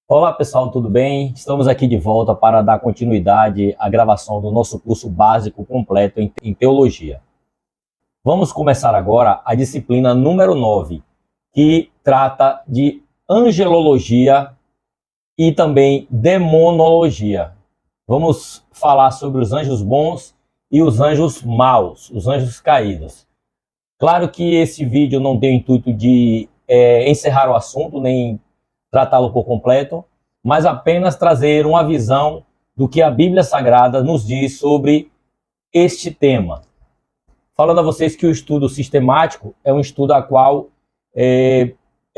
Olá pessoal, tudo bem? Estamos aqui de volta para dar continuidade à gravação do nosso curso básico completo em Teologia. Vamos começar agora a disciplina número 9, que trata de angelologia e também demonologia. Vamos falar sobre os anjos bons e os anjos maus, os anjos caídos. Claro que esse vídeo não tem o intuito de encerrar o assunto, nem tratá-lo por completo, mas apenas trazer uma visão do que a Bíblia Sagrada nos diz sobre este tema. Falando a vocês que o estudo sistemático é um estudo a qual é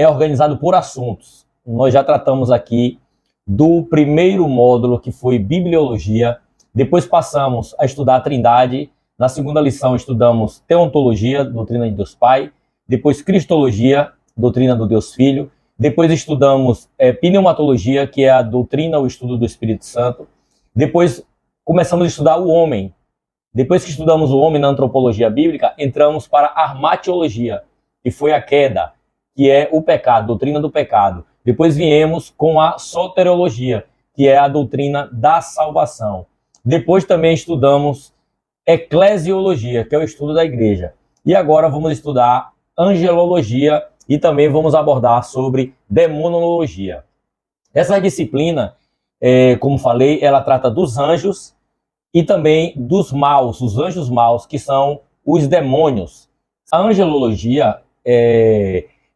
organizado por assuntos. Nós já tratamos aqui do primeiro módulo, que foi Bibliologia, depois passamos a estudar a Trindade, na segunda lição estudamos Teontologia, doutrina de Deus Pai, depois Cristologia, doutrina do Deus Filho, depois estudamos pneumatologia, que é a doutrina, o estudo do Espírito Santo. Depois começamos a estudar o homem. Depois que estudamos o homem na antropologia bíblica, entramos para a armatiologia, que foi a queda, que é o pecado, doutrina do pecado. Depois viemos com a soteriologia, que é a doutrina da salvação. Depois também estudamos eclesiologia, que é o estudo da igreja. E agora vamos estudar angelologia, e também vamos abordar sobre demonologia. Essa disciplina, como falei, ela trata dos anjos e também dos maus, os anjos maus, que são os demônios. A angelologia,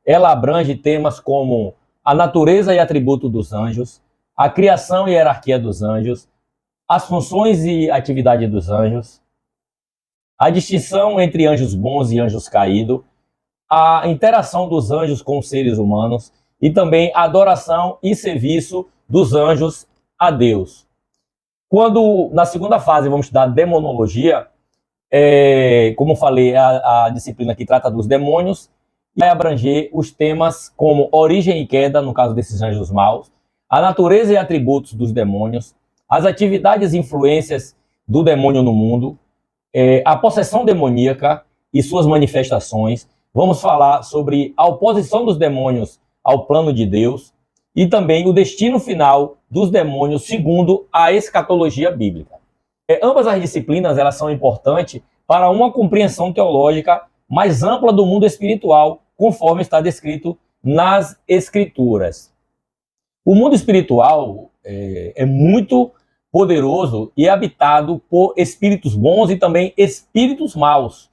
ela abrange temas como a natureza e atributo dos anjos, a criação e hierarquia dos anjos, as funções e atividade dos anjos, a distinção entre anjos bons e anjos caídos, a interação dos anjos com os seres humanos e também a adoração e serviço dos anjos a Deus. Quando, na segunda fase, vamos estudar demonologia, como falei, a disciplina que trata dos demônios, vai abranger os temas como origem e queda, no caso desses anjos maus, a natureza e atributos dos demônios, as atividades e influências do demônio no mundo, a possessão demoníaca e suas manifestações. Vamos falar sobre a oposição dos demônios ao plano de Deus e também o destino final dos demônios segundo a escatologia bíblica. Ambas as disciplinas elas são importantes para uma compreensão teológica mais ampla do mundo espiritual, conforme está descrito nas Escrituras. O mundo espiritual é muito poderoso e é habitado por espíritos bons e também espíritos maus.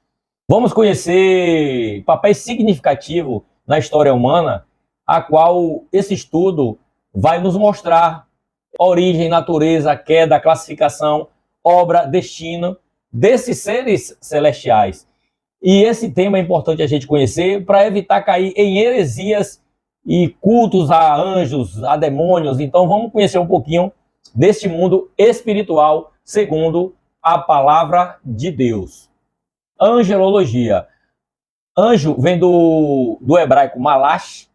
Vamos conhecer papéis significativos na história humana, a qual esse estudo vai nos mostrar origem, natureza, queda, classificação, obra, destino desses seres celestiais. E esse tema é importante a gente conhecer para evitar cair em heresias e cultos a anjos, a demônios. Então vamos conhecer um pouquinho deste mundo espiritual segundo a palavra de Deus. Angelologia. Anjo vem do hebraico malash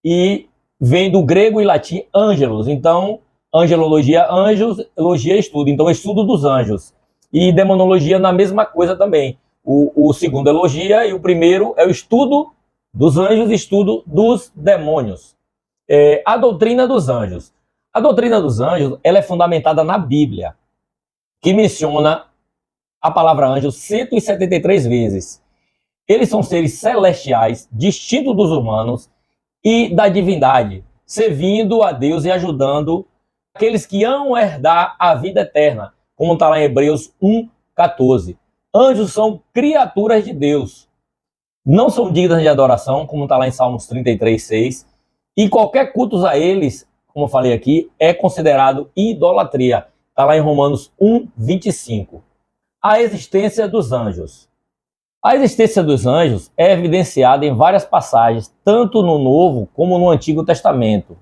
e vem do grego e latim angelos. Então, angelologia, anjos, logia, estudo. Então, estudo dos anjos. E demonologia na mesma coisa também. O segundo é logia e o primeiro é o estudo dos anjos, estudo dos demônios. A doutrina dos anjos. A doutrina dos anjos ela é fundamentada na Bíblia, que menciona a palavra anjo 173 vezes. Eles são seres celestiais, distintos dos humanos e da divindade, servindo a Deus e ajudando aqueles que amam herdar a vida eterna, como está lá em Hebreus 1:14. Anjos são criaturas de Deus, não são dignas de adoração, como está lá em Salmos 33:6, e qualquer culto a eles, como eu falei aqui, é considerado idolatria. Está lá em Romanos 1:25. A existência dos anjos. A existência dos anjos é evidenciada em várias passagens, tanto no Novo como no Antigo Testamento.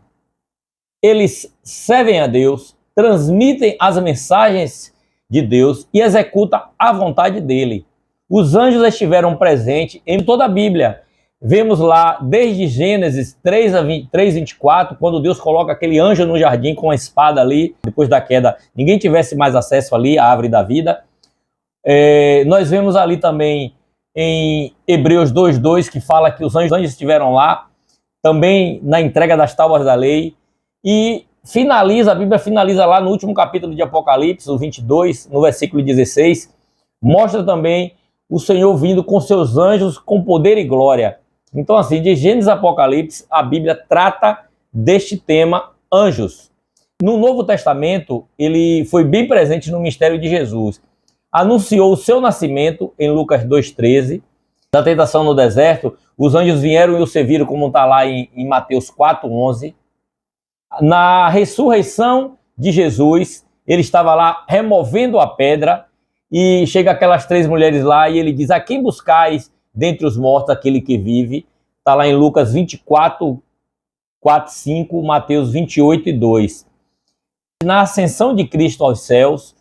Eles servem a Deus, transmitem as mensagens de Deus e executam a vontade dele. Os anjos estiveram presentes em toda a Bíblia. Vemos lá desde Gênesis 3:24, quando Deus coloca aquele anjo no jardim com a espada ali, depois da queda, ninguém tivesse mais acesso ali à árvore da vida. Nós vemos ali também em Hebreus 2:2, que fala que os anjos estiveram lá, também na entrega das tábuas da lei, e a Bíblia finaliza lá no último capítulo de Apocalipse, o 22, no versículo 16, mostra também o Senhor vindo com seus anjos com poder e glória. Então, assim, de Gênesis a Apocalipse, a Bíblia trata deste tema, anjos. No Novo Testamento, ele foi bem presente no mistério de Jesus. Anunciou o seu nascimento em Lucas 2,13. Da tentação no deserto, os anjos vieram e o serviram, como está lá em Mateus 4,11. Na ressurreição de Jesus, ele estava lá removendo a pedra e chega aquelas 3 mulheres lá e ele diz: a quem buscais dentre os mortos aquele que vive? Está lá em Lucas 24, 4, 5, Mateus 28:2. Na ascensão de Cristo aos céus,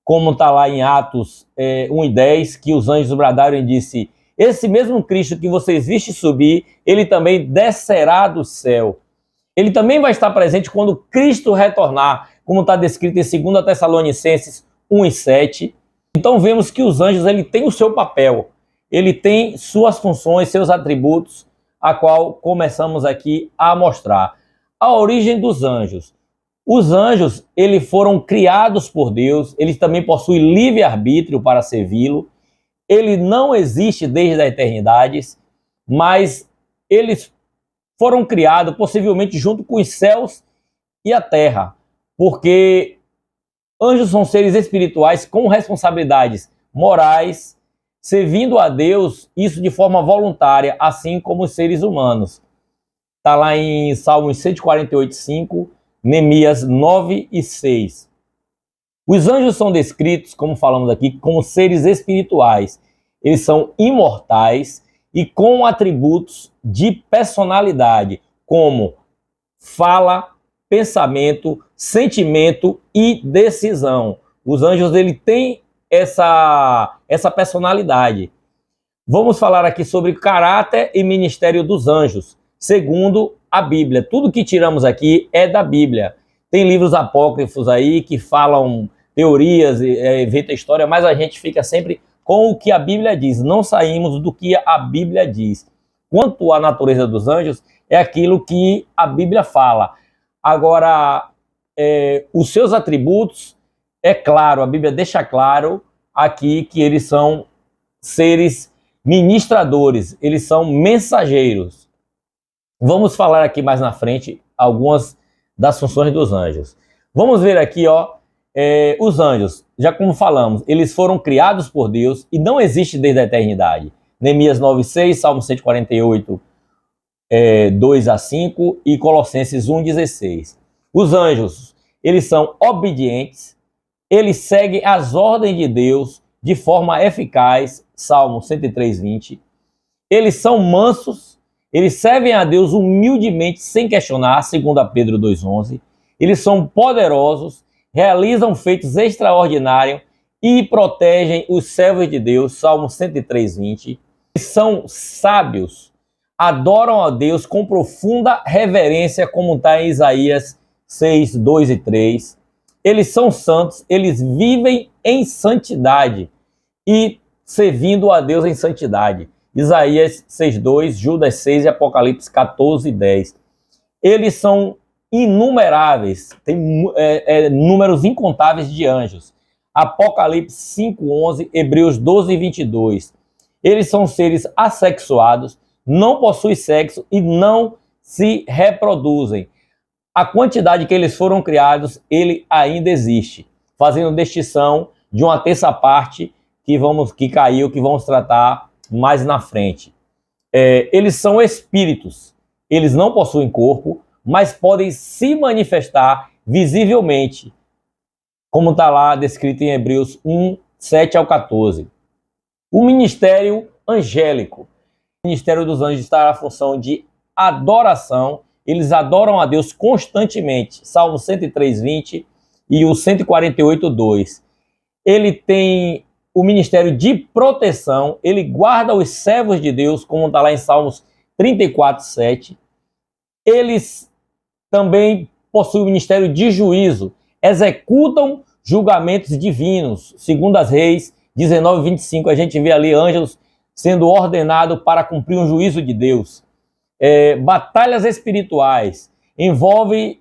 como está lá em Atos 1:10, que os anjos bradaram e disse: esse mesmo Cristo que vocês viste subir, ele também descerá do céu. Ele também vai estar presente quando Cristo retornar, como está descrito em 2 Tessalonicenses 1:7. Então vemos que os anjos têm o seu papel, ele tem suas funções, seus atributos, a qual começamos aqui a mostrar. A origem dos anjos. Os anjos, foram criados por Deus, eles também possuem livre-arbítrio para servi-lo. Ele não existe desde a eternidade, mas eles foram criados possivelmente junto com os céus e a terra, porque anjos são seres espirituais com responsabilidades morais, servindo a Deus, isso de forma voluntária, assim como os seres humanos. Está lá em Salmos 148:5, Neemias 9:6. Os anjos são descritos, como falamos aqui, como seres espirituais. Eles são imortais e com atributos de personalidade, como fala, pensamento, sentimento e decisão. Os anjos têm essa personalidade. Vamos falar aqui sobre caráter e ministério dos anjos, segundo a Bíblia. Tudo que tiramos aqui é da Bíblia. Tem livros apócrifos aí que falam teorias, inventa história, mas a gente fica sempre com o que a Bíblia diz. Não saímos do que a Bíblia diz. Quanto à natureza dos anjos, é aquilo que a Bíblia fala. Agora, os seus atributos, é claro, a Bíblia deixa claro aqui que eles são seres ministradores, eles são mensageiros. Vamos falar aqui mais na frente algumas das funções dos anjos. Vamos ver aqui, os anjos, já como falamos, eles foram criados por Deus e não existem desde a eternidade. Neemias 9:6, Salmo 148, 2-5 e Colossenses 1:16. Os anjos, eles são obedientes, eles seguem as ordens de Deus de forma eficaz, Salmo 103:20. Eles são mansos, eles servem a Deus humildemente, sem questionar, segundo Pedro 2:11. Eles são poderosos, realizam feitos extraordinários e protegem os servos de Deus, Salmo 103:20. Eles são sábios, adoram a Deus com profunda reverência, como está em Isaías 6:2 e 3. Eles são santos, eles vivem em santidade e servindo a Deus em santidade. Isaías 6:2, Judas 6 e Apocalipse 14:10. Eles são inumeráveis, tem números incontáveis de anjos. Apocalipse 5:11, Hebreus 12:22. Eles são seres assexuados, não possuem sexo e não se reproduzem. A quantidade que eles foram criados, ele ainda existe, fazendo distinção de uma terça parte que caiu, que vamos tratar mais na frente. Eles são espíritos, eles não possuem corpo, mas podem se manifestar visivelmente, como está lá descrito em Hebreus 1:7-14. O ministério angélico. O ministério dos anjos está na função de adoração. Eles adoram a Deus constantemente. Salmo 103:20 e o 148:2. Ele tem o ministério de proteção. Ele guarda os servos de Deus, como está lá em Salmos 34:7. Eles também possuem o ministério de juízo. Executam julgamentos divinos. Segundo as Reis 19:25, a gente vê ali anjos sendo ordenados para cumprir um juízo de Deus. Batalhas espirituais, envolve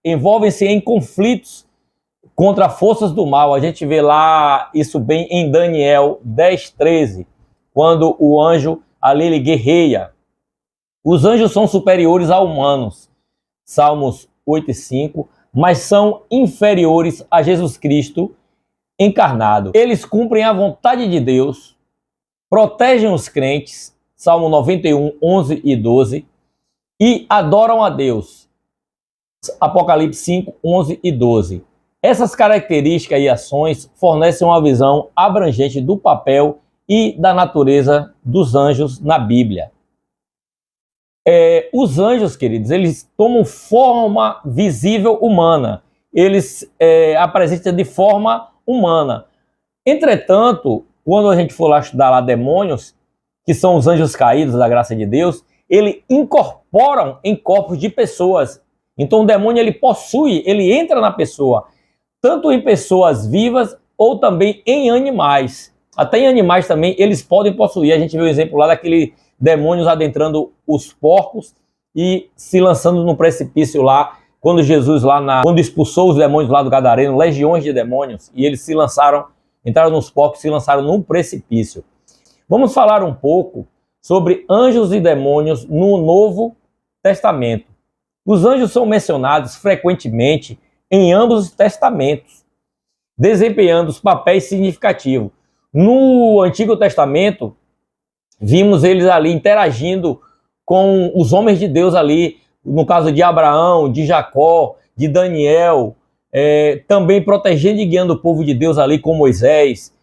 envolvem-se em conflitos contra forças do mal. A gente vê lá isso bem em Daniel 10:13, quando o anjo ali ele guerreia. Os anjos são superiores a humanos, Salmos 8:5, mas são inferiores a Jesus Cristo encarnado. Eles cumprem a vontade de Deus, protegem os crentes, Salmo 91:11 e 12, e adoram a Deus, Apocalipse 5:11 e 12. Essas características e ações fornecem uma visão abrangente do papel e da natureza dos anjos na Bíblia. Os anjos, queridos, eles tomam forma visível humana, eles apresentam de forma humana. Entretanto, quando a gente for lá estudar lá demônios, que são os anjos caídos da graça de Deus, eles incorporam em corpos de pessoas. Então o demônio ele possui, ele entra na pessoa, tanto em pessoas vivas ou também em animais. Até em animais também eles podem possuir. A gente vê o exemplo lá daquele demônios adentrando os porcos e se lançando no precipício lá, quando Jesus quando expulsou os demônios lá do Gadareno, legiões de demônios, e eles se lançaram, entraram nos porcos e se lançaram num precipício. Vamos falar um pouco sobre anjos e demônios no Novo Testamento. Os anjos são mencionados frequentemente em ambos os testamentos, desempenhando papéis significativos. No Antigo Testamento, vimos eles ali interagindo com os homens de Deus ali, no caso de Abraão, de Jacó, de Daniel, também protegendo e guiando o povo de Deus ali com Moisés,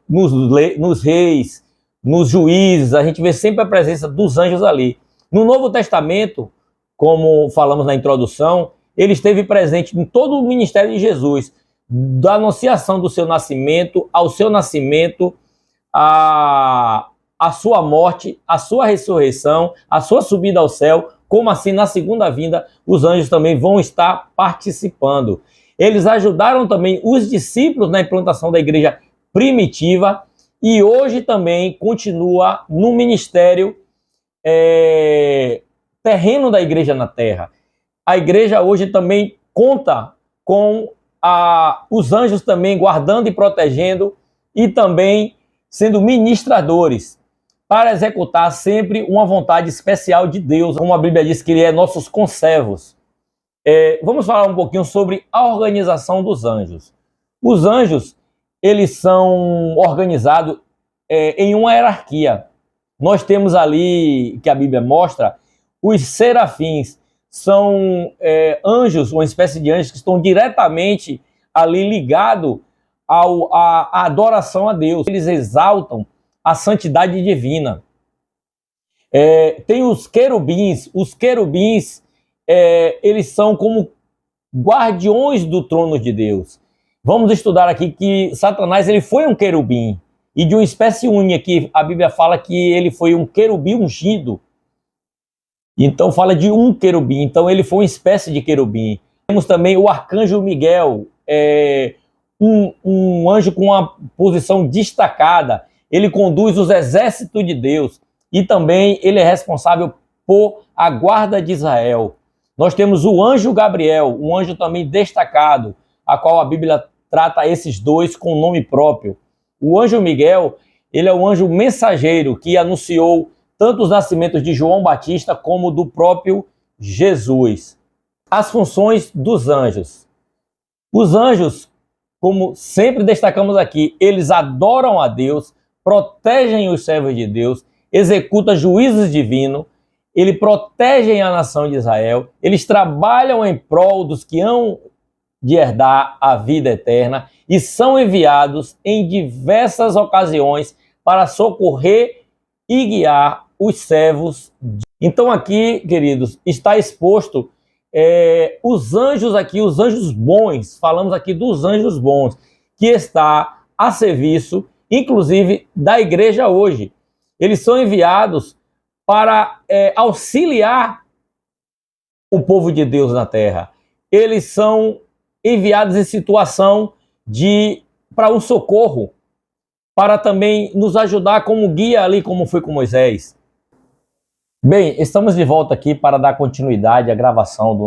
nos reis, nos juízes. A gente vê sempre a presença dos anjos ali. No Novo Testamento, como falamos na introdução, ele esteve presente em todo o ministério de Jesus, da anunciação do seu nascimento, ao seu nascimento, a sua morte, a sua ressurreição, a sua subida ao céu, como assim na segunda vinda, os anjos também vão estar participando. Eles ajudaram também os discípulos na implantação da igreja primitiva e hoje também continua no ministério terreno da igreja na terra. A igreja hoje também conta com os anjos também guardando e protegendo e também sendo ministradores para executar sempre uma vontade especial de Deus, como a Bíblia diz que ele é nossos conservos. Vamos falar um pouquinho sobre a organização dos anjos. Os anjos, eles são organizados em uma hierarquia. Nós temos ali, que a Bíblia mostra, os serafins. São anjos, uma espécie de anjos que estão diretamente ali ligados à adoração a Deus. Eles exaltam a santidade divina. Tem os querubins. Os querubins, eles são como guardiões do trono de Deus. Vamos estudar aqui que Satanás ele foi um querubim, e de uma espécie única, que a Bíblia fala que ele foi um querubim ungido. Então fala de um querubim, então ele foi uma espécie de querubim. Temos também o arcanjo Miguel, um anjo com uma posição destacada. Ele conduz os exércitos de Deus e também ele é responsável por a guarda de Israel. Nós temos o anjo Gabriel, um anjo também destacado, a qual a Bíblia trata esses dois com nome próprio. O anjo Miguel, ele é o anjo mensageiro que anunciou tanto os nascimentos de João Batista como do próprio Jesus. As funções dos anjos. Os anjos, como sempre destacamos aqui, eles adoram a Deus, protegem os servos de Deus, executam juízos divinos, eles protegem a nação de Israel, eles trabalham em prol dos que hão de herdar a vida eterna e são enviados em diversas ocasiões para socorrer e guiar os servos. Então aqui, queridos, está exposto os anjos aqui, os anjos bons. Falamos aqui dos anjos bons, que está a serviço, inclusive, da igreja hoje. Eles são enviados para auxiliar o povo de Deus na terra. Eles são enviados em situação para um socorro, para também nos ajudar como guia ali, como foi com Moisés. Bem, estamos de volta aqui para dar continuidade à gravação do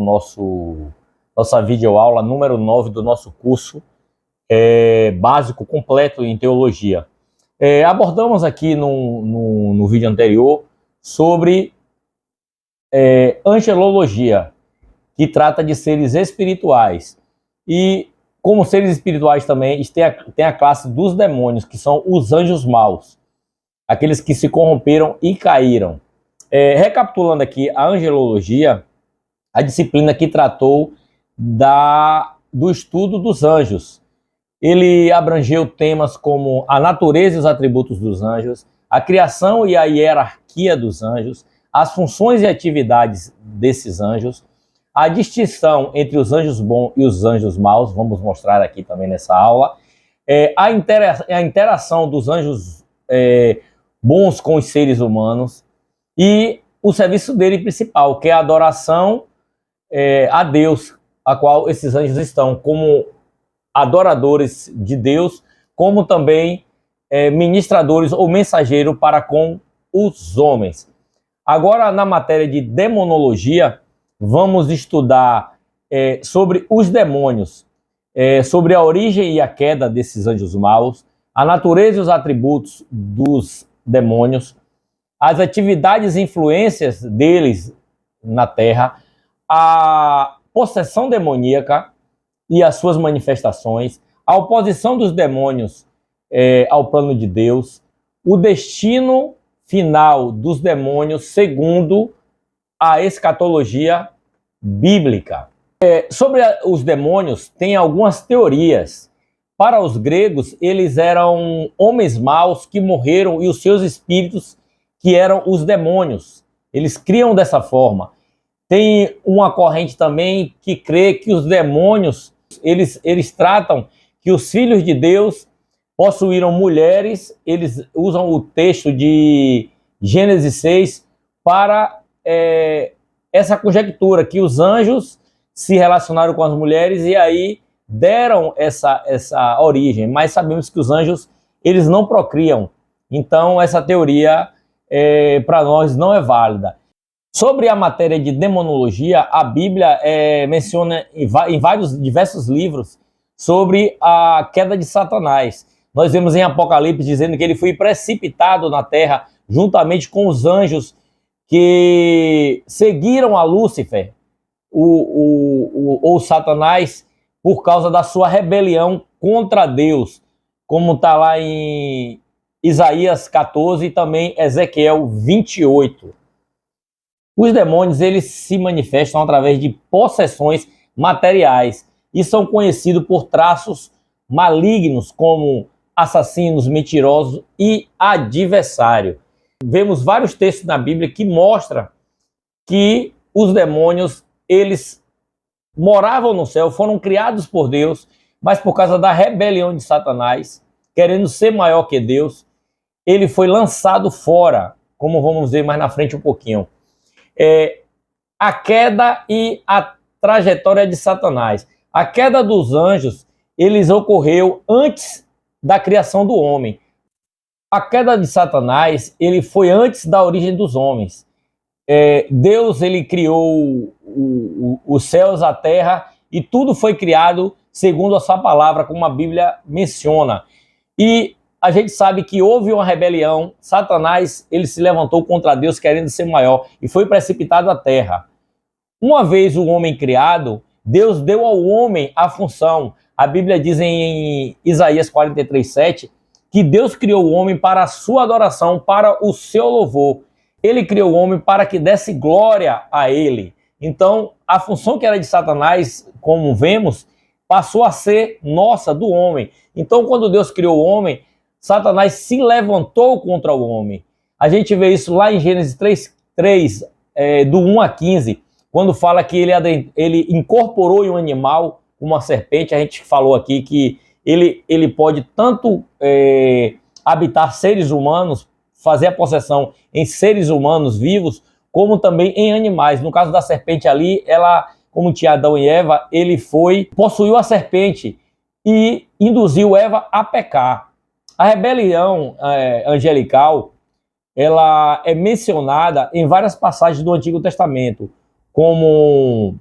nossa videoaula número 9 do nosso curso básico completo em teologia. Abordamos aqui no vídeo anterior sobre angelologia, que trata de seres espirituais. E como seres espirituais também, tem a classe dos demônios, que são os anjos maus, aqueles que se corromperam e caíram. Recapitulando aqui, a angelologia, a disciplina que tratou do estudo dos anjos. Ele abrangeu temas como a natureza e os atributos dos anjos, a criação e a hierarquia dos anjos, as funções e atividades desses anjos, a distinção entre os anjos bons e os anjos maus, vamos mostrar aqui também nessa aula, a interação dos anjos bons com os seres humanos, e o serviço dele principal, que é a adoração a Deus, a qual esses anjos estão como adoradores de Deus, como também ministradores ou mensageiros para com os homens. Agora, na matéria de demonologia, vamos estudar sobre os demônios, sobre a origem e a queda desses anjos maus, a natureza e os atributos dos demônios, as atividades e influências deles na Terra, a possessão demoníaca e as suas manifestações, a oposição dos demônios ao plano de Deus, o destino final dos demônios segundo a escatologia bíblica. Sobre os demônios, tem algumas teorias. Para os gregos, eles eram homens maus que morreram e os seus espíritos que eram os demônios. Eles criam dessa forma. Tem uma corrente também que crê que os demônios, eles tratam que os filhos de Deus possuíram mulheres. Eles usam o texto de Gênesis 6 para essa conjectura, que os anjos se relacionaram com as mulheres e aí deram essa origem. Mas sabemos que os anjos, eles não procriam. Então, essa teoria para nós não é válida. Sobre a matéria de demonologia, a Bíblia menciona em diversos livros sobre a queda de Satanás. Nós vemos em Apocalipse dizendo que ele foi precipitado na terra juntamente com os anjos que seguiram a Lúcifer, ou Satanás, por causa da sua rebelião contra Deus, como está lá em Isaías 14 e também Ezequiel 28. Os demônios, eles se manifestam através de possessões materiais e são conhecidos por traços malignos como assassinos, mentirosos e adversário. Vemos vários textos na Bíblia que mostram que os demônios, eles moravam no céu, foram criados por Deus, mas por causa da rebelião de Satanás, querendo ser maior que Deus, ele foi lançado fora, como vamos ver mais na frente um pouquinho. A queda e a trajetória de Satanás. A queda dos anjos, eles ocorreu antes da criação do homem. A queda de Satanás, ele foi antes da origem dos homens. Deus, ele criou os céus, a terra, e tudo foi criado segundo a sua palavra, como a Bíblia menciona. E a gente sabe que houve uma rebelião. Satanás, ele se levantou contra Deus querendo ser maior e foi precipitado à terra. Uma vez o homem criado, Deus deu ao homem a função. A Bíblia diz em Isaías 43:7 que Deus criou o homem para a sua adoração, para o seu louvor. Ele criou o homem para que desse glória a ele. Então, a função que era de Satanás, como vemos, passou a ser nossa, do homem. Então, quando Deus criou o homem, Satanás se levantou contra o homem. A gente vê isso lá em Gênesis 3, do 1 a 15, quando fala que ele incorporou em um animal, uma serpente. A gente falou aqui que ele pode tanto habitar seres humanos, fazer a possessão em seres humanos vivos, como também em animais. No caso da serpente ali, ela, como tinha Adão e Eva, ele possuiu a serpente e induziu Eva a pecar. A rebelião angelical ela é mencionada em várias passagens do Antigo Testamento, como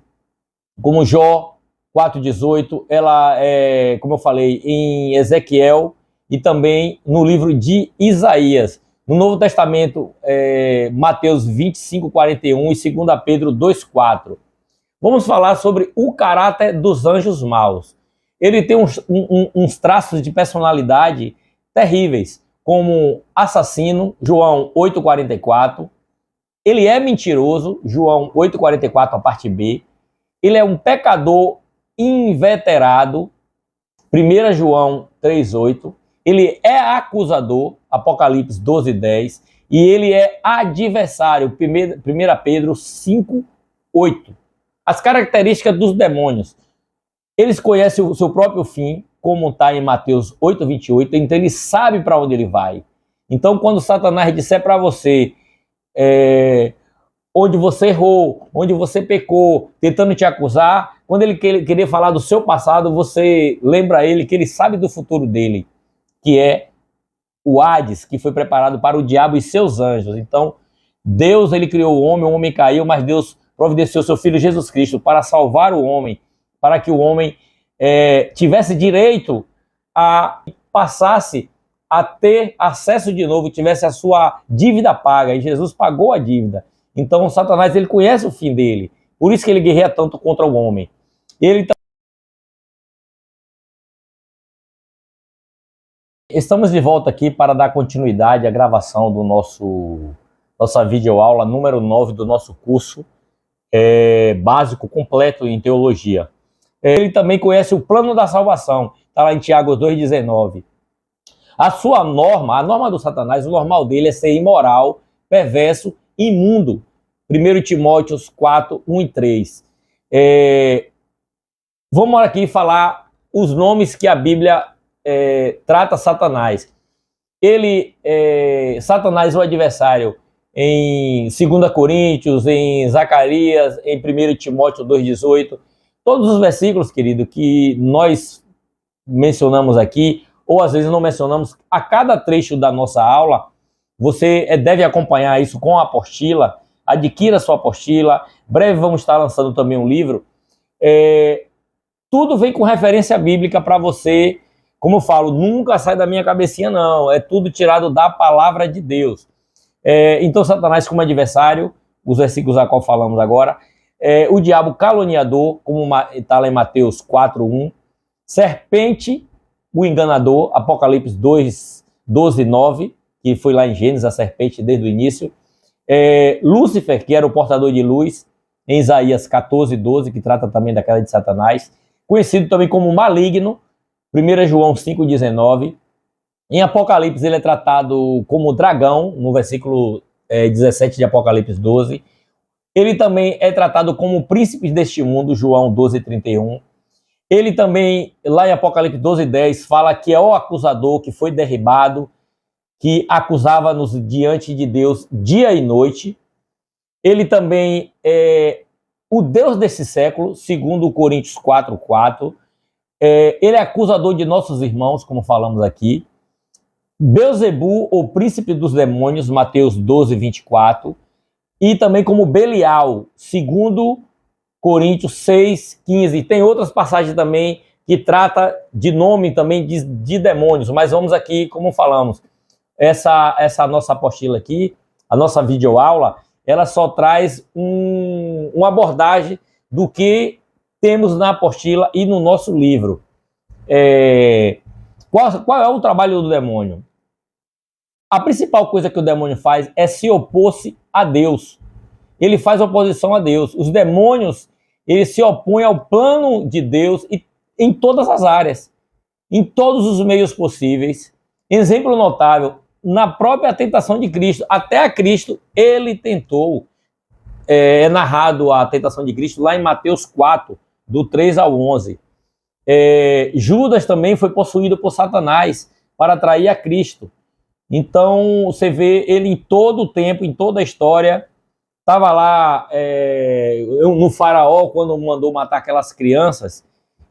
Jó 4,18, ela é, como eu falei, em Ezequiel e também no livro de Isaías. No Novo Testamento, Mateus 25,41 e 2 Pedro 2,4. Vamos falar sobre o caráter dos anjos maus. Ele tem uns traços de personalidade terríveis, como assassino, João 8,44. Ele é mentiroso, João 8,44, a parte B. Ele é um pecador inveterado, 1 João 3,8. Ele é acusador, Apocalipse 12,10. E ele é adversário, 1 Pedro 5,8. As características dos demônios. Eles conhecem o seu próprio fim, como está em Mateus 8,28, então ele sabe para onde ele vai. Então, quando Satanás disser para você onde você errou, onde você pecou, tentando te acusar, quando ele querer falar do seu passado, você lembra ele que ele sabe do futuro dele, que é o Hades, que foi preparado para o diabo e seus anjos. Então, Deus, ele criou o homem caiu, mas Deus providenciou seu Filho Jesus Cristo para salvar o homem, para que o homem tivesse direito a passasse a ter acesso de novo, tivesse a sua dívida paga, e Jesus pagou a dívida. Então, Satanás, ele conhece o fim dele, por isso que ele guerreia tanto contra o homem. Estamos de volta aqui para dar continuidade à gravação do nossa videoaula número 9 do nosso curso básico completo em teologia. Ele também conhece o plano da salvação, está lá em Tiago 2,19. A sua norma, a norma do Satanás, o normal dele é ser imoral, perverso, imundo. 1 Timóteo 4, 1 e 3. Vamos aqui falar os nomes que a Bíblia trata Satanás. Satanás, o adversário, em 2 Coríntios, em Zacarias, em 1 Timóteo 2,18, todos os versículos, querido, que nós mencionamos aqui, ou às vezes não mencionamos, a cada trecho da nossa aula, você deve acompanhar isso com a apostila, adquira sua apostila, breve vamos estar lançando também um livro. Tudo vem com referência bíblica para você, como eu falo, nunca sai da minha cabecinha não, é tudo tirado da palavra de Deus. Então Satanás como adversário, os versículos a qual falamos agora, o diabo caluniador, como está lá em Mateus 4:1, serpente, o enganador, Apocalipse 2:12-9, que foi lá em Gênesis, a serpente desde o início, Lúcifer, que era o portador de luz, em Isaías 14:12, que trata também da queda de Satanás, conhecido também como maligno, 1 João 5:19, em Apocalipse ele é tratado como dragão, no versículo 17 de Apocalipse 12, ele também é tratado como príncipe deste mundo, João 12:31. Ele também, lá em Apocalipse 12:10, fala que é o acusador que foi derribado, que acusava-nos diante de Deus dia e noite. Ele também é o Deus desse século, segundo Coríntios 4:4. Ele é acusador de nossos irmãos, como falamos aqui. Beelzebu, o príncipe dos demônios, Mateus 12:24. E também como Belial, segundo Coríntios 6:15. Tem outras passagens também que trata de nome também de demônios, mas vamos aqui, como falamos, essa nossa apostila aqui, a nossa videoaula, ela só traz uma abordagem do que temos na apostila e no nosso livro. Qual é o trabalho do demônio? A principal coisa que o demônio faz é se opor-se a Deus. Ele faz oposição a Deus. Os demônios, eles se opõem ao plano de Deus em todas as áreas, em todos os meios possíveis. Exemplo notável, na própria tentação de Cristo. Até a Cristo ele tentou. É narrado a tentação de Cristo lá em Mateus 4, do 3 ao 11. Judas também foi possuído por Satanás para atrair a Cristo. Então, você vê ele em todo o tempo, em toda a história. Estava lá no faraó, quando mandou matar aquelas crianças,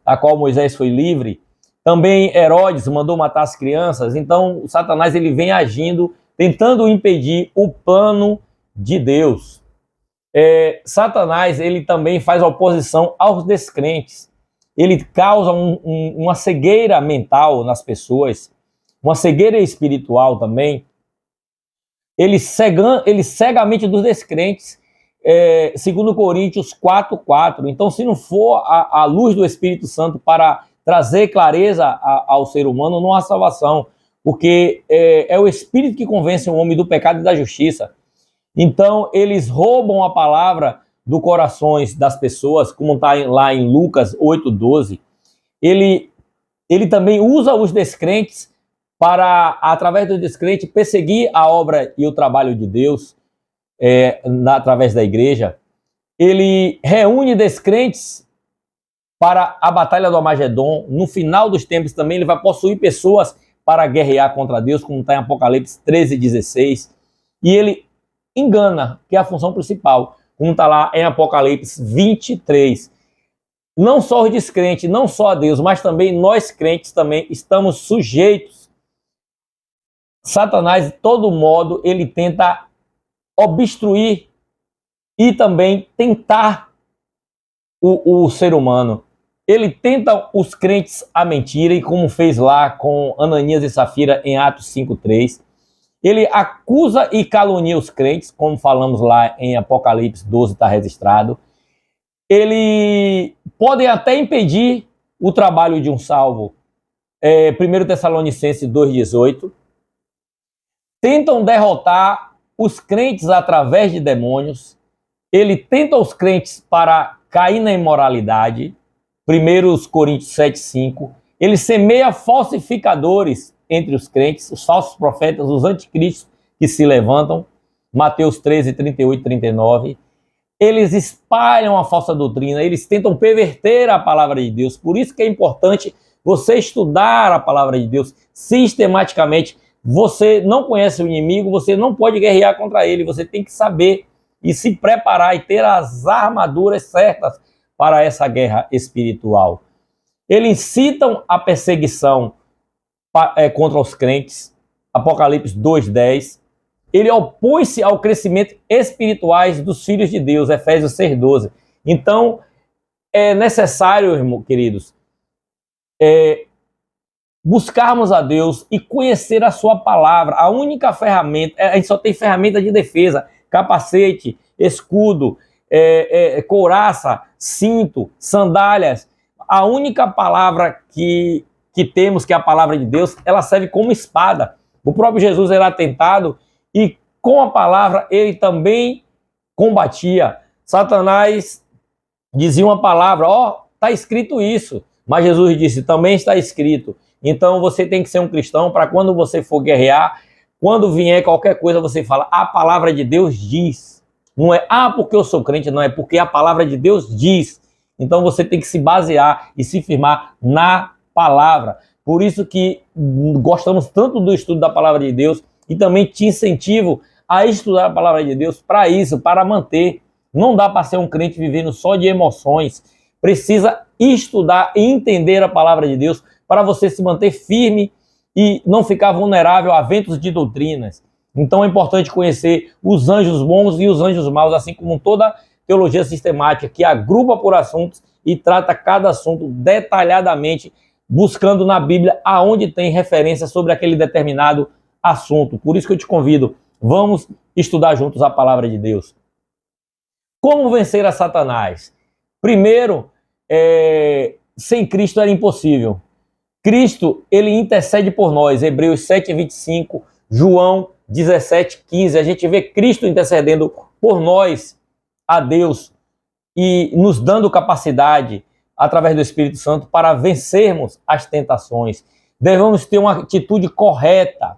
a qual Moisés foi livre. Também Herodes mandou matar as crianças. Então, o Satanás ele vem agindo tentando impedir o plano de Deus. Satanás, ele também faz oposição aos descrentes. Ele causa uma cegueira mental nas pessoas, uma cegueira espiritual também. Ele cega a mente dos descrentes, segundo Coríntios 4:4. Então, se não for a luz do Espírito Santo para trazer clareza ao ser humano, não há salvação, porque é o Espírito que convence o homem do pecado e da justiça. Então, eles roubam a palavra dos corações das pessoas, como está lá em Lucas 8:12. Ele também usa os descrentes para, através do descrente, perseguir a obra e o trabalho de Deus através da igreja. Ele reúne descrentes para a batalha do Armagedon. No final dos tempos também ele vai possuir pessoas para guerrear contra Deus, como está em Apocalipse 13:16. E ele engana, que é a função principal, como está lá em Apocalipse 23. Não só os descrentes, não só a Deus, mas também nós crentes também estamos sujeitos. Satanás, de todo modo, ele tenta obstruir e também tentar o ser humano. Ele tenta os crentes a mentirem, como fez lá com Ananias e Safira em Atos 5:3. Ele acusa e calunia os crentes, como falamos lá em Apocalipse 12, está registrado. Ele pode até impedir o trabalho de um salvo. 1 Tessalonicenses 2:18. Tentam derrotar os crentes através de demônios. Ele tenta os crentes para cair na imoralidade. 1 Coríntios 7:5. Ele semeia falsificadores entre os crentes, os falsos profetas, os anticristos que se levantam. Mateus 13, 38 e 39. Eles espalham a falsa doutrina, eles tentam perverter a palavra de Deus. Por isso que é importante você estudar a palavra de Deus sistematicamente. Você não conhece o inimigo, você não pode guerrear contra ele, você tem que saber e se preparar e ter as armaduras certas para essa guerra espiritual. Eles incitam a perseguição contra os crentes, Apocalipse 2:10. Ele opõe-se ao crescimento espiritual dos filhos de Deus, Efésios 6:12. Então, é necessário, irmãos queridos, buscarmos a Deus e conhecer a sua palavra. A única ferramenta, a gente só tem ferramenta de defesa, capacete, escudo, couraça, cinto, sandálias. A única palavra que temos, que é a palavra de Deus, ela serve como espada. O próprio Jesus era tentado e com a palavra ele também combatia. Satanás dizia uma palavra, está escrito isso. Mas Jesus disse, também está escrito. Então você tem que ser um cristão para quando você for guerrear, quando vier qualquer coisa, você fala, a palavra de Deus diz. Não é, porque eu sou crente, não, é porque a palavra de Deus diz. Então você tem que se basear e se firmar na palavra. Por isso que gostamos tanto do estudo da palavra de Deus e também te incentivo a estudar a palavra de Deus para isso, para manter. Não dá para ser um crente vivendo só de emoções. Precisa estudar e entender a palavra de Deus para você se manter firme e não ficar vulnerável a ventos de doutrinas. Então é importante conhecer os anjos bons e os anjos maus, assim como toda teologia sistemática que agrupa por assuntos e trata cada assunto detalhadamente, buscando na Bíblia aonde tem referência sobre aquele determinado assunto. Por isso que eu te convido, vamos estudar juntos a palavra de Deus. Como vencer a Satanás? Primeiro, sem Cristo era impossível. Cristo, ele intercede por nós. Hebreus 7:25, João 17:15. A gente vê Cristo intercedendo por nós a Deus e nos dando capacidade, através do Espírito Santo, para vencermos as tentações. Devemos ter uma atitude correta,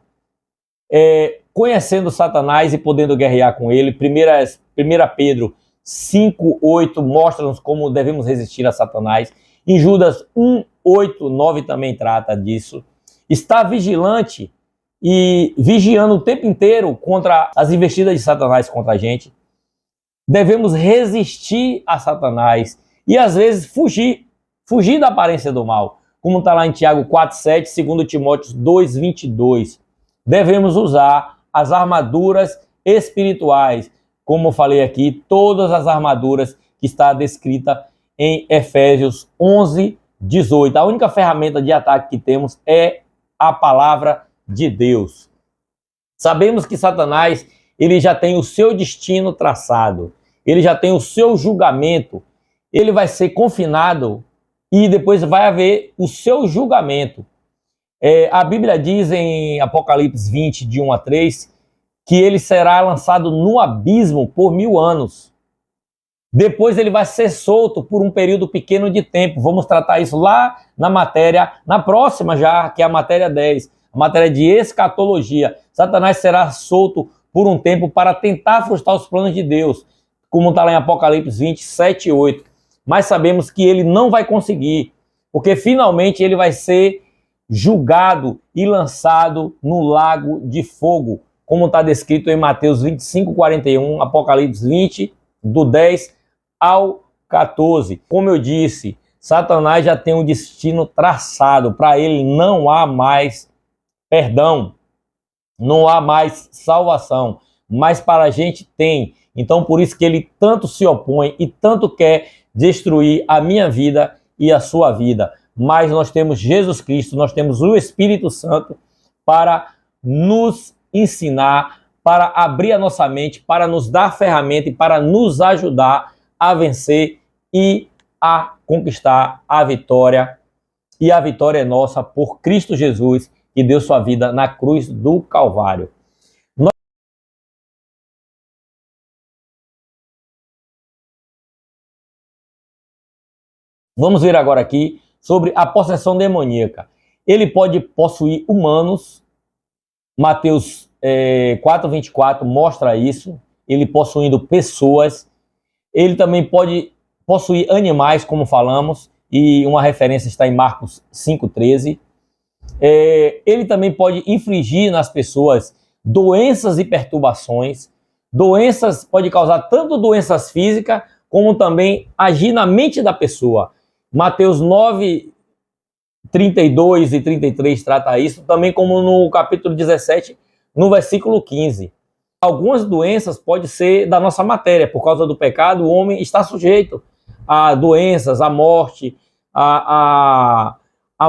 conhecendo Satanás e podendo guerrear com ele. 1 Pedro 5:8 mostra-nos como devemos resistir a Satanás. Em Judas 1:8-9 também trata disso. Está vigilante e vigiando o tempo inteiro contra as investidas de Satanás contra a gente. Devemos resistir a Satanás e às vezes fugir da aparência do mal, como está lá em Tiago 4:7, 2 Timóteo 2:22. Devemos usar as armaduras espirituais. Como eu falei aqui, todas as armaduras que está descrita em Efésios 11:18. A única ferramenta de ataque que temos é a palavra de Deus. Sabemos que Satanás, ele já tem o seu destino traçado, ele já tem o seu julgamento, ele vai ser confinado e depois vai haver o seu julgamento. A Bíblia diz em Apocalipse 20, de 1 a 3, que ele será lançado no abismo por 1000 anos. Depois ele vai ser solto por um período pequeno de tempo. Vamos tratar isso lá na matéria, na próxima já, que é a matéria 10, a matéria de escatologia. Satanás será solto por um tempo para tentar frustrar os planos de Deus, como está lá em Apocalipse 20, 7 e 8. Mas sabemos que ele não vai conseguir, porque finalmente ele vai ser julgado e lançado no lago de fogo, como está descrito em Mateus 25:41, Apocalipse 20, do 10 ao 14. Como eu disse, Satanás já tem um destino traçado, para ele não há mais perdão, não há mais salvação, mas para a gente tem. Então por isso que ele tanto se opõe e tanto quer destruir a minha vida e a sua vida. Mas nós temos Jesus Cristo, nós temos o Espírito Santo para nos ensinar, para abrir a nossa mente, para nos dar ferramenta e para nos ajudar a vencer e a conquistar a vitória. E a vitória é nossa por Cristo Jesus, que deu sua vida na cruz do Calvário. Vamos ver agora aqui sobre a possessão demoníaca. Ele pode possuir humanos. Mateus 4:24 mostra isso. Ele possuindo pessoas. Ele também pode possuir animais, como falamos, e uma referência está em Marcos 5:13. Ele também pode infligir nas pessoas doenças e perturbações. Doenças, pode causar tanto doenças físicas, como também agir na mente da pessoa. Mateus 9, 32 e 33 trata isso, também como no capítulo 17, no versículo 15. Algumas doenças podem ser da nossa matéria, por causa do pecado, o homem está sujeito a doenças, a morte, a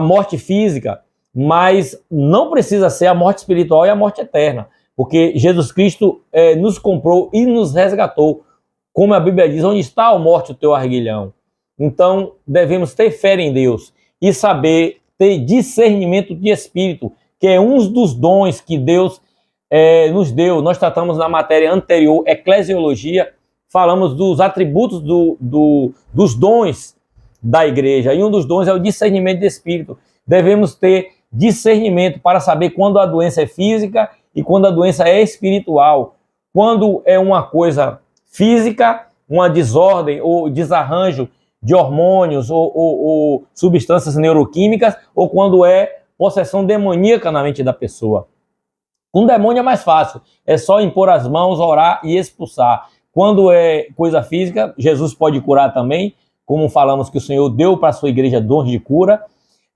morte física, mas não precisa ser a morte espiritual e a morte eterna, porque Jesus Cristo nos comprou e nos resgatou, como a Bíblia diz, onde está a morte o teu arguilhão? Então, devemos ter fé em Deus e saber ter discernimento de espírito, que é um dos dons que Deus nos deu. Nós tratamos na matéria anterior, eclesiologia, falamos dos atributos dos dons da igreja, e um dos dons é o discernimento de espírito. Devemos ter discernimento para saber quando a doença é física e quando a doença é espiritual. Quando é uma coisa física, uma desordem ou desarranjo de hormônios ou substâncias neuroquímicas, ou quando é possessão demoníaca na mente da pessoa. Com demônio é mais fácil, é só impor as mãos, orar e expulsar. Quando é coisa física, Jesus pode curar também, como falamos que o Senhor deu para a sua igreja dons de cura,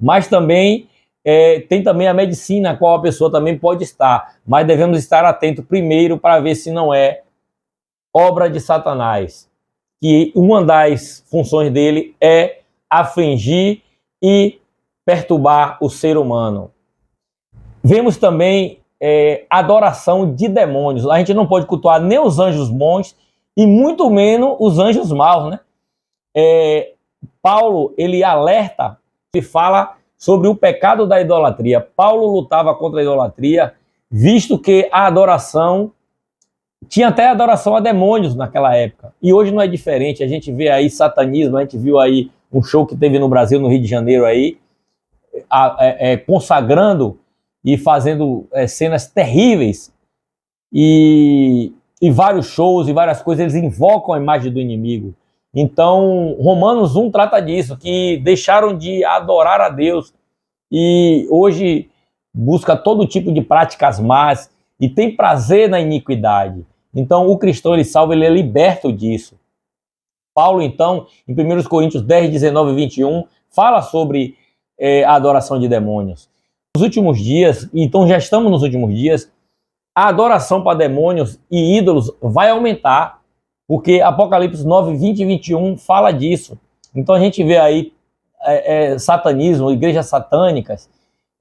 mas também tem também a medicina, a qual a pessoa também pode estar, mas devemos estar atentos primeiro para ver se não é obra de Satanás, que uma das funções dele é afligir e perturbar o ser humano. Vemos também adoração de demônios. A gente não pode cultuar nem os anjos bons e muito menos os anjos maus, né? Paulo, ele alerta e fala sobre o pecado da idolatria. Paulo lutava contra a idolatria, visto que a adoração tinha até adoração a demônios naquela época. E hoje não é diferente. A gente vê aí satanismo, a gente viu aí um show que teve no Brasil, no Rio de Janeiro aí, consagrando e fazendo cenas terríveis. E vários shows e várias coisas, eles invocam a imagem do inimigo. Então, Romanos 1 trata disso, que deixaram de adorar a Deus e hoje busca todo tipo de práticas más e tem prazer na iniquidade. Então, o cristão, ele salvo, ele é liberto disso. Paulo, então, em 1 Coríntios 10, 19 e 21, fala sobre a adoração de demônios. Nos últimos dias, então já estamos nos últimos dias, a adoração para demônios e ídolos vai aumentar, porque Apocalipse 9, 20 e 21 fala disso. Então a gente vê aí satanismo, igrejas satânicas,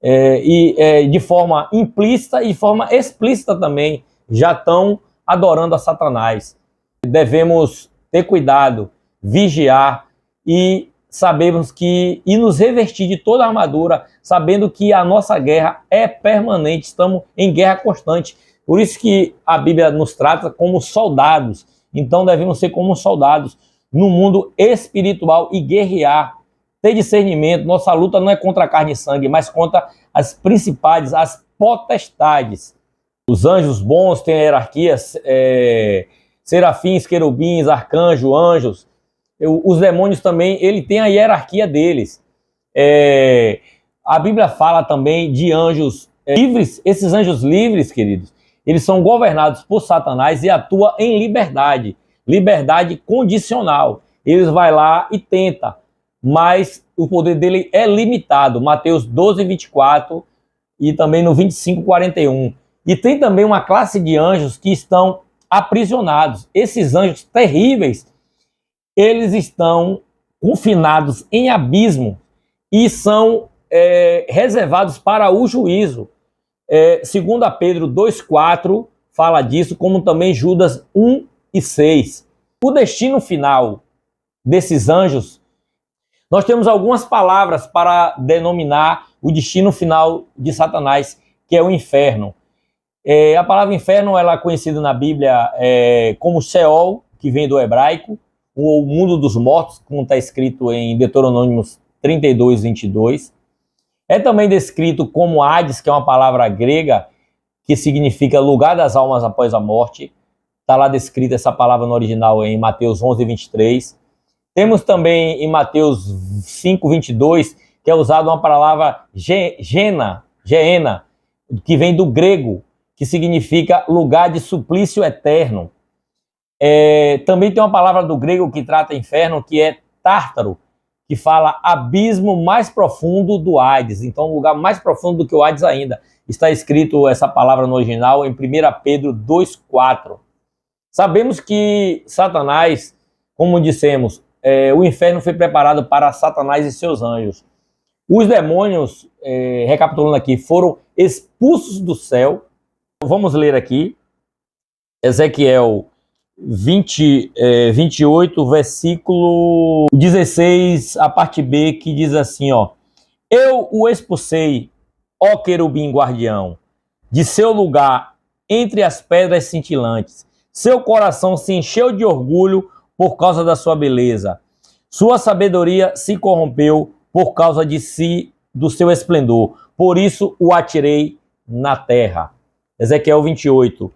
de forma implícita e de forma explícita também, já estão adorando a Satanás. Devemos ter cuidado, vigiar e sabemos e nos revestir de toda a armadura, sabendo que a nossa guerra é permanente, estamos em guerra constante. Por isso que a Bíblia nos trata como soldados. Então devemos ser como soldados no mundo espiritual e guerrear, ter discernimento. Nossa luta não é contra a carne e sangue, mas contra as principais, as potestades. Os anjos bons têm hierarquias, serafins, querubins, arcanjos, anjos. Os demônios também, ele tem a hierarquia deles. A Bíblia fala também de anjos livres. Esses anjos livres, queridos, eles são governados por Satanás e atuam em liberdade. Liberdade condicional. Eles vão lá e tentam, mas o poder dele é limitado. Mateus 12, 24 e também no 25, 41. E tem também uma classe de anjos que estão aprisionados. Esses anjos terríveis, eles estão confinados em abismo e são reservados para o juízo. Segundo Pedro 2,4 fala disso, como também Judas 1 e 6. O destino final desses anjos, nós temos algumas palavras para denominar o destino final de Satanás, que é o inferno. A palavra inferno ela é conhecida na Bíblia como Sheol, que vem do hebraico, o mundo dos mortos, como está escrito em Deuteronômio 32, 22. É também descrito como Hades, que é uma palavra grega que significa lugar das almas após a morte. Está lá descrita essa palavra no original em Mateus 11, 23. Temos também em Mateus 5, 22, que é usada uma palavra Geena, que vem do grego, que significa lugar de suplício eterno. Também tem uma palavra do grego que trata inferno, que é Tártaro, que fala abismo mais profundo do Hades. Então, um lugar mais profundo do que o Hades ainda. Está escrito essa palavra no original em 1 Pedro 2,4. Sabemos que Satanás, como dissemos, o inferno foi preparado para Satanás e seus anjos. Os demônios, recapitulando aqui, foram expulsos do céu. Vamos ler aqui, Ezequiel 28, versículo 16, a parte B, que diz assim, ó: Eu o expulsei, ó querubim guardião, de seu lugar entre as pedras cintilantes. Seu coração se encheu de orgulho por causa da sua beleza. Sua sabedoria se corrompeu por causa de si, do seu esplendor. Por isso o atirei na terra. Ezequiel 28.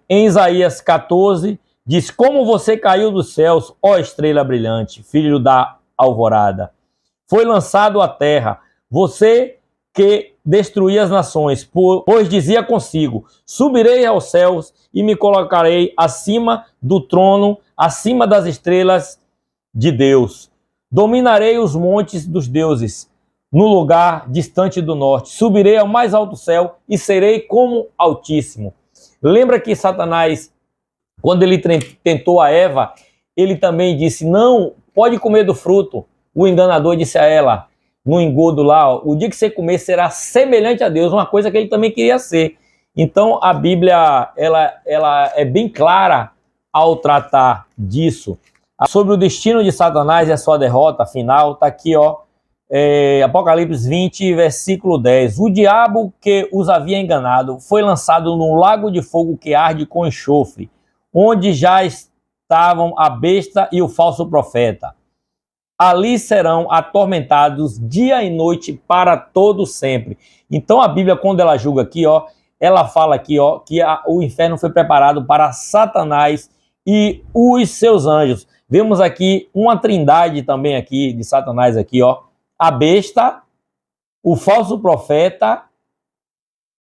Em Isaías 14, diz: Como você caiu dos céus, ó estrela brilhante, filho da alvorada. Foi lançado à terra, você que destruía as nações, pois dizia consigo: Subirei aos céus e me colocarei acima do trono, acima das estrelas de Deus. Dominarei os montes dos deuses, no lugar distante do norte. Subirei ao mais alto céu e serei como Altíssimo. Lembra que Satanás, quando ele tentou a Eva, ele também disse: não, pode comer do fruto. O enganador disse a ela, no engodo lá, o dia que você comer será semelhante a Deus, uma coisa que ele também queria ser. Então a Bíblia ela é bem clara ao tratar disso. Sobre o destino de Satanás e a sua derrota final, está aqui, ó, Apocalipse 20, versículo 10. O diabo que os havia enganado foi lançado num lago de fogo que arde com enxofre, onde já estavam a besta e o falso profeta. Ali serão atormentados dia e noite para todo sempre. Então a Bíblia, quando ela julga aqui, ó, ela fala aqui, ó, que o inferno foi preparado para Satanás e os seus anjos. Vemos aqui uma trindade também aqui de Satanás aqui, ó. A besta, o falso profeta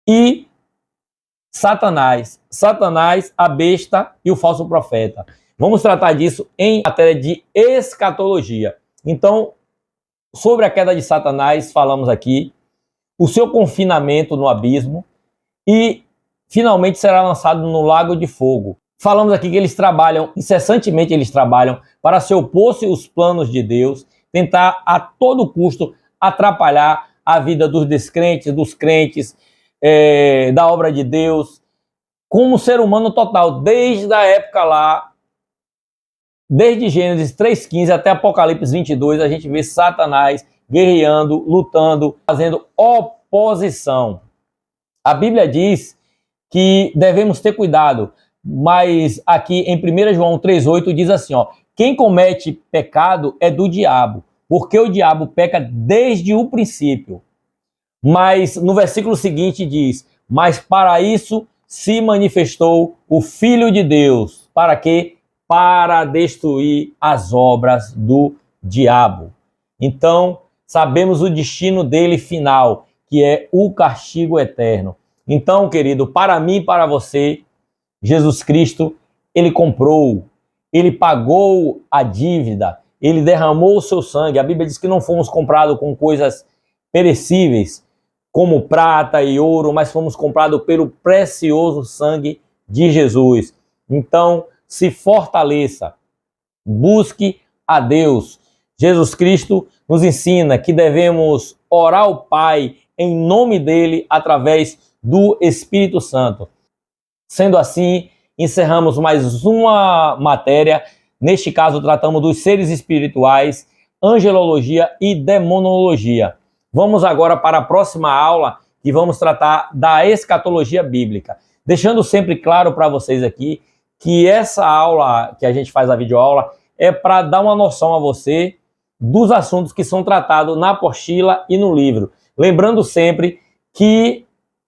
e Satanás. Satanás, a besta e o falso profeta. Vamos tratar disso em matéria de escatologia. Então, sobre a queda de Satanás, falamos aqui, o seu confinamento no abismo e finalmente será lançado no lago de fogo. Falamos aqui que eles trabalham, incessantemente eles trabalham para se opor-se aos planos de Deus, tentar a todo custo atrapalhar a vida dos descrentes, dos crentes, da obra de Deus, como ser humano total, desde a época lá, desde Gênesis 3,15 até Apocalipse 22, a gente vê Satanás guerreando, lutando, fazendo oposição. A Bíblia diz que devemos ter cuidado, mas aqui em 1 João 3,8 diz assim, ó, quem comete pecado é do diabo, porque o diabo peca desde o princípio. Mas no versículo seguinte diz, mas para isso se manifestou o Filho de Deus. Para quê? Para destruir as obras do diabo. Então, sabemos o destino dele final, que é o castigo eterno. Então, querido, para mim e para você, Jesus Cristo, ele comprou, ele pagou a dívida, ele derramou o seu sangue. A Bíblia diz que não fomos comprados com coisas perecíveis, como prata e ouro, mas fomos comprados pelo precioso sangue de Jesus. Então, se fortaleça, busque a Deus. Jesus Cristo nos ensina que devemos orar ao Pai em nome dele, através do Espírito Santo. Sendo assim, encerramos mais uma matéria. Neste caso, tratamos dos seres espirituais, angelologia e demonologia. Vamos agora para a próxima aula, que vamos tratar da escatologia bíblica. Deixando sempre claro para vocês aqui que essa aula que a gente faz, a videoaula, é para dar uma noção a você dos assuntos que são tratados na apostila e no livro. Lembrando sempre que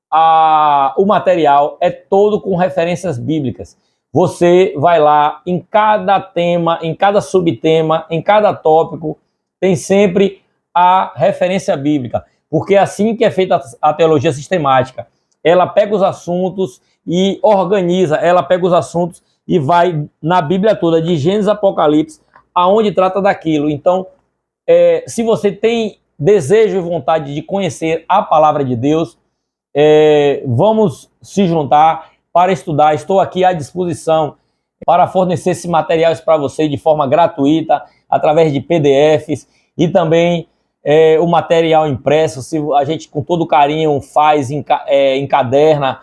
o material é todo com referências bíblicas. Você vai lá, em cada tema, em cada subtema, em cada tópico, tem sempre a referência bíblica, porque é assim que é feita a teologia sistemática. Ela pega os assuntos e organiza, ela pega os assuntos e vai na Bíblia toda, de Gênesis a Apocalipse, aonde trata daquilo. Então, se você tem desejo e vontade de conhecer a palavra de Deus, vamos se juntar para estudar. Estou aqui à disposição para fornecer esses materiais para você de forma gratuita, através de PDFs e também o material impresso. Se a gente com todo carinho faz, encaderna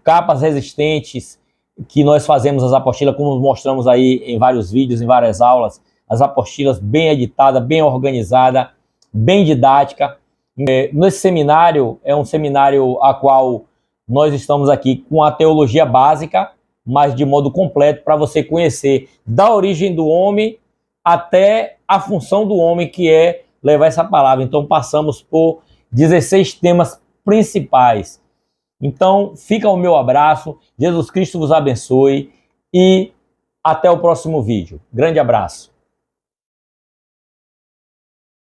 capas resistentes, que nós fazemos as apostilas, como mostramos aí em vários vídeos, em várias aulas, as apostilas bem editadas, bem organizadas, bem didática. Nesse seminário, é um seminário a qual nós estamos aqui com a teologia básica, mas de modo completo, para você conhecer da origem do homem até a função do homem, que é levar essa palavra. Então, passamos por 16 temas principais. Então, fica o meu abraço, Jesus Cristo vos abençoe e até o próximo vídeo. Grande abraço.